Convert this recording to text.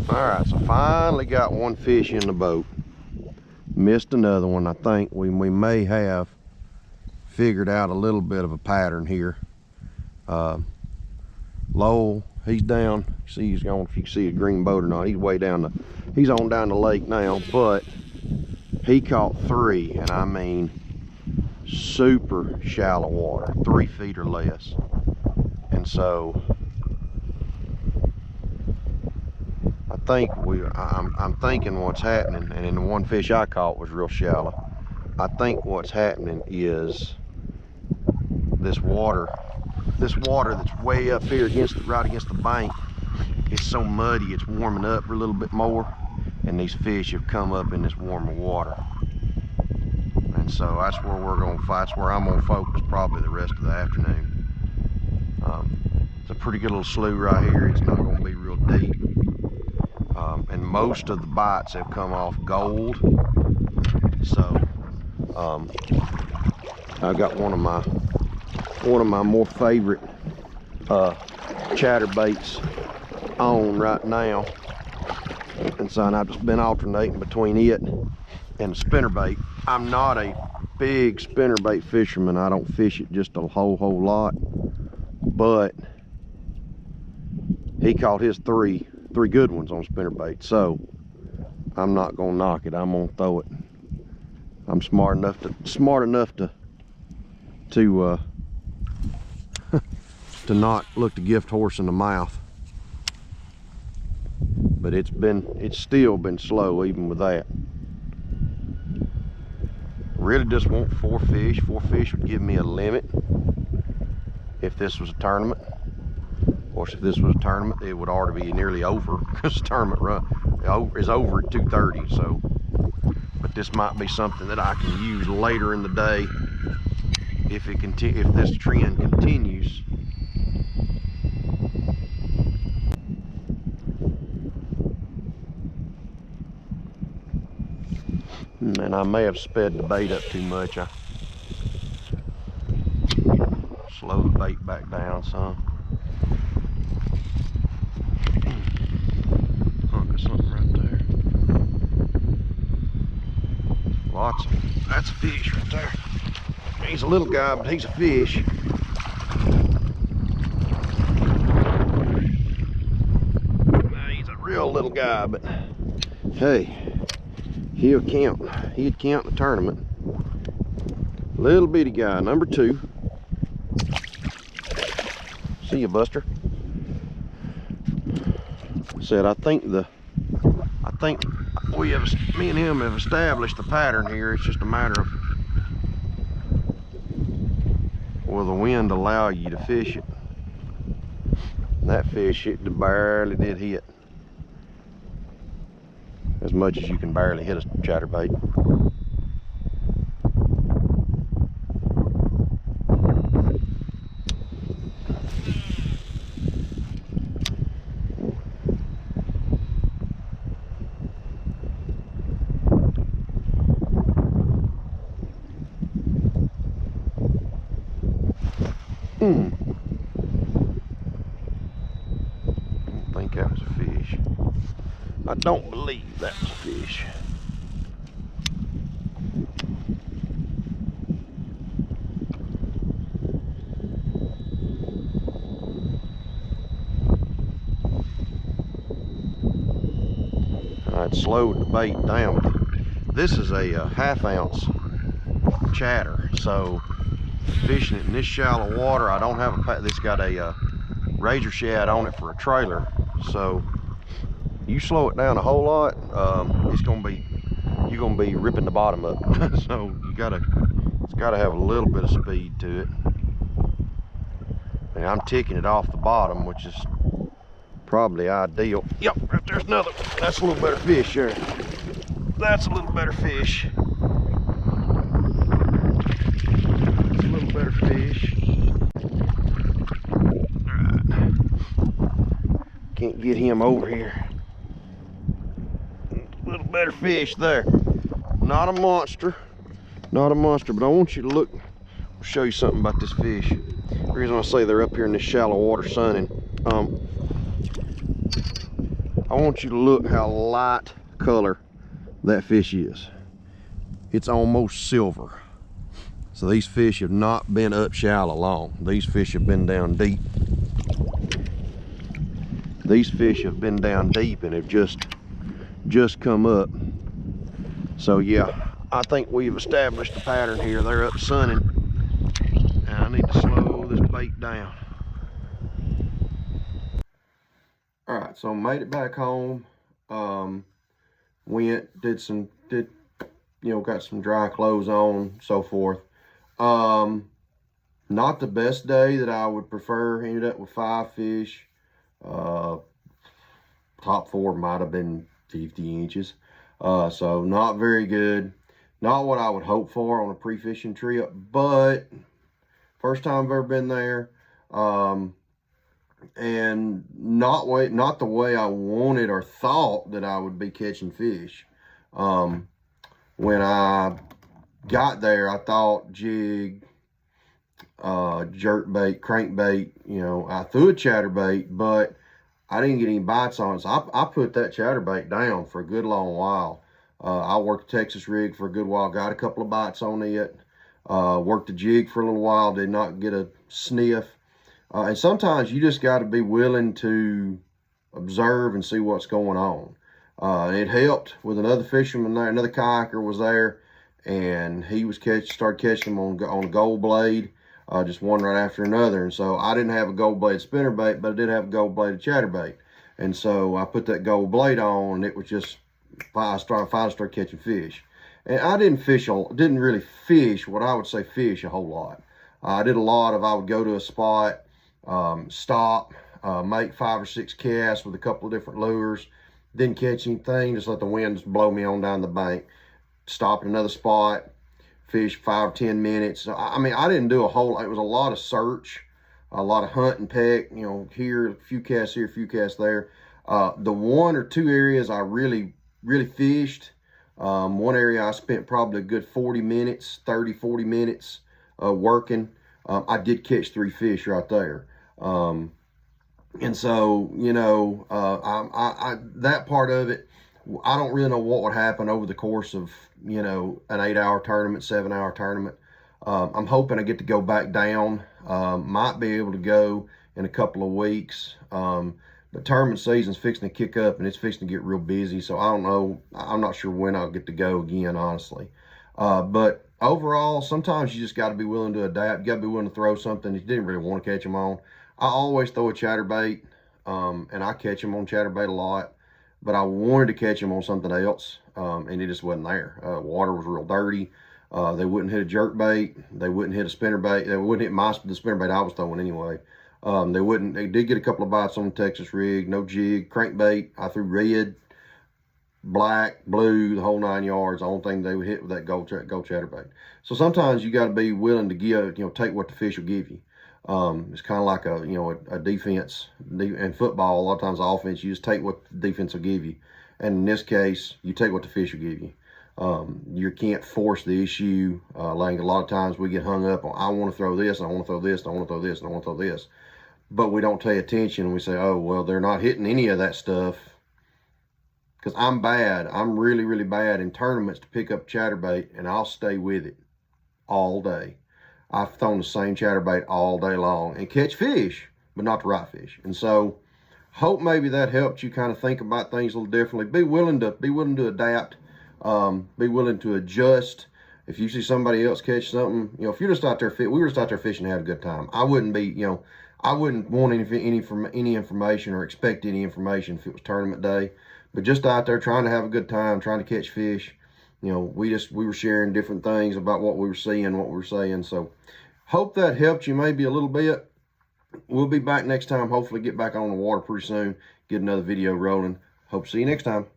All right, so finally got one fish in the boat. Missed another one. I think we may have figured out a little bit of a pattern here. Lowell, he's down. See, he's going, if you can see a green boat or not, he's way down he's on down the lake now, but he caught 3, and I mean super shallow water, 3 feet or less. And so I think I'm thinking what's happening, and then the one fish I caught was real shallow. I think what's happening is this water that's way up here right against the bank, it's so muddy, it's warming up a little bit more, and these fish have come up in this warmer water. And so that's where we're gonna fight. That's where I'm gonna focus probably the rest of the afternoon. It's a pretty good little slough right here. It's not gonna be real deep. And most of the bites have come off gold. So I got one of my more favorite chatterbaits on right now, and so I've just been alternating between it and the spinnerbait. I'm not a big spinnerbait fisherman. I don't fish it just a whole lot, but he caught his three good ones on spinnerbait, so I'm not gonna knock it. I'm gonna throw it. I'm smart enough to to not look the gift horse in the mouth. But it's still been slow even with that. Really just want 4 fish. 4 fish would give me a limit if this was a tournament. Of course, if this was a tournament, it would already be nearly over, because the tournament run is over at 2:30. So, but this might be something that I can use later in the day if this trend continues. And I may have sped the bait up too much. I slow the bait back down some. Hunk of something right there. That's a fish right there. He's a little guy, but he's a fish. He's a real little guy, but hey, he'd count in the tournament. Little bitty guy, number 2. See you, Buster. Said I think me and him have established the pattern here. It's just a matter of will the wind allow you to fish it. And that fish, it barely did hit. As much as you can barely hit a chatterbait. I think that was a fish. I don't believe that was a fish. I'd slowed the bait down. This is a 1/2 ounce chatter, so fishing it in this shallow water, I don't have this got a razor shad on it for a trailer, so you slow it down a whole lot, you're gonna be ripping the bottom up. So it's gotta have a little bit of speed to it. And I'm ticking it off the bottom, which is probably ideal. Yep, right there's another one. That's a little better fish there. That's a little better fish. That's a little better fish. Alright. Can't get him over here. A little better fish there. Not a monster. Not a monster, but I want you to look. I'll show you something about this fish. The reason I say they're up here in this shallow water sunning. I want you to look how light color that fish is. It's almost silver. So these fish have not been up shallow long. These fish have been down deep. These fish have been down deep and have just come up. So yeah, I think we've established a pattern here. They're up sunning, and I need to slow this bait down. All right, so made it back home. Got some dry clothes on, so forth. Not the best day that I would prefer. Ended up with 5 fish. Top 4 might have been 50 inches. So not very good. Not what I would hope for on a pre-fishing trip, but first time I've ever been there. And not the way I wanted or thought that I would be catching fish. When I got there, I thought jig, jerk bait, crankbait, I threw a chatterbait, but I didn't get any bites on it. So I put that chatterbait down for a good long while. I worked a Texas rig for a good while, got a couple of bites on it. Worked the jig for a little while, did not get a sniff. And sometimes you just got to be willing to observe and see what's going on. It helped with another fisherman there, another kayaker was there, and he was started catching them on a gold blade, just one right after another. And so I didn't have a gold blade spinnerbait, but I did have a gold bladed chatterbait. And so I put that gold blade on, and it was just finally started catching fish. And I didn't really fish what I would say fish a whole lot. I did a lot of, I would go to a spot, stop, make 5 or 6 casts with a couple of different lures. Didn't catch anything, just let the wind just blow me on down the bank. Stop at another spot, fish 5 or 10 minutes. I mean, I didn't do a whole lot. It was a lot of search, a lot of hunt and peck, here, a few casts here, a few casts there. The 1 or 2 areas I really fished. One area I spent probably a good 40 minutes, 30, 40 minutes working. I did catch 3 fish right there. And so, that part of it, I don't really know what would happen over the course of, an 8-hour tournament, 7-hour tournament. I'm hoping I get to go back down. Might be able to go in a couple of weeks. The tournament season's fixing to kick up and it's fixing to get real busy. So I don't know. I'm not sure when I'll get to go again, honestly. But overall, sometimes you just got to be willing to adapt. You got to be willing to throw something that you didn't really want to catch them on. I always throw a chatterbait, and I catch them on chatterbait a lot, but I wanted to catch them on something else, and it just wasn't there. Water was real dirty. They wouldn't hit a jerk bait. They wouldn't hit a spinnerbait. They wouldn't hit the spinnerbait I was throwing anyway. They did get a couple of bites on the Texas rig, no jig, crankbait. I threw red, black, blue, the whole 9 yards. The only thing they would hit with that gold chatterbait. So sometimes you got to be willing to take what the fish will give you. It's kind of like a defense. In football, a lot of times offense, you just take what the defense will give you. And in this case, you take what the fish will give you. You can't force the issue. Like a lot of times we get hung up on, I want to throw this, I want to throw this, I want to throw this, and I want to throw this. But we don't pay attention and we say, oh, well, they're not hitting any of that stuff. Because I'm bad. I'm really, really bad in tournaments to pick up chatterbait, and I'll stay with it all day. I've thrown the same chatterbait all day long and catch fish, but not the right fish. And so hope maybe that helped you kind of think about things a little differently. Be willing to adapt, be willing to adjust. If you see somebody else catch something, if you're just out there, we were just out there fishing and had a good time. I wouldn't be, I wouldn't want any information or expect any information if it was tournament day, but just out there trying to have a good time, trying to catch fish. We were sharing different things about what we were seeing, what we were saying. So hope that helped you maybe a little bit. We'll be back next time. Hopefully get back on the water pretty soon. Get another video rolling. Hope to see you next time.